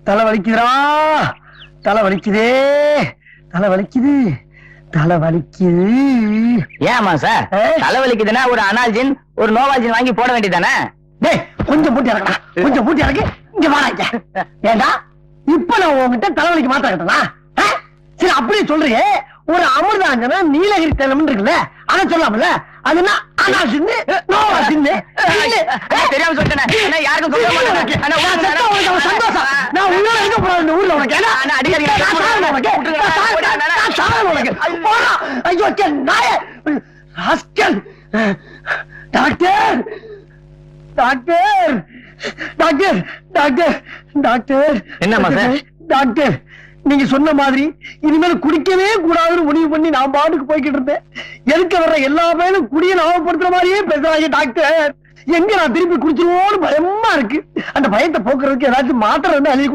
தலை வலிக்குதுடா, தலை வலிக்குதே, தலை வலிக்குது, தலை வலிக்குது. ஏமா சார் தலை வலிக்குதுன்னா ஒரு அனால்ஜின் ஒரு நோவால்ஜின் வாங்கி போட வேண்டியதானே? டேய் கொஞ்சம் பூட்டி இறக்கா, கொஞ்சம் பூட்டி இறக்கு. இங்க வாங்க. ஏண்டா இப்ப நான் உங்ககிட்ட தலைவலிக்கு மாத்திர கட்டனா? சரி அப்படியே சொல்றீங்க. ஒரு அமிர்தாஞ்சனா நீலகிரி தைலம் இருக்குல்ல, அதை சொல்லாமல. அது என்ன அனால்ஜின் நோவால்ஜின்? தெரியாம சொல்லிட்டேன். யாருக்கும் சொல்ல மாட்டேன். சந்தோஷம். நான் உள்ள இருக்க போறேன் இந்த ஊர்ல. உனக்கு அடிக்கடி ஐயோ நாய rascal. Doctor doctor doctor doctor doctor. என்னம்மா சார்? டாக்டர் நீங்க சொன்ன மாதிரி இனிமேல் குடிக்கவே கூடாதுன்னு முடிவு பண்ணி நான் பாட்டுக்கு போய்கிட்டு இருந்தேன். எதுக்கு வர்ற எல்லா பேரும் குடியை ஞாபகப்படுத்துற மாதிரியே பேசுறாங்க டாக்டர். எங்க நான் திருப்பி குடிச்சிருவோன்னு பயமா இருக்கு. அந்த பயத்தை போக்குறதுக்கு ஏதாச்சும் மாத்திரை வந்து எழுதி கொடுங்க.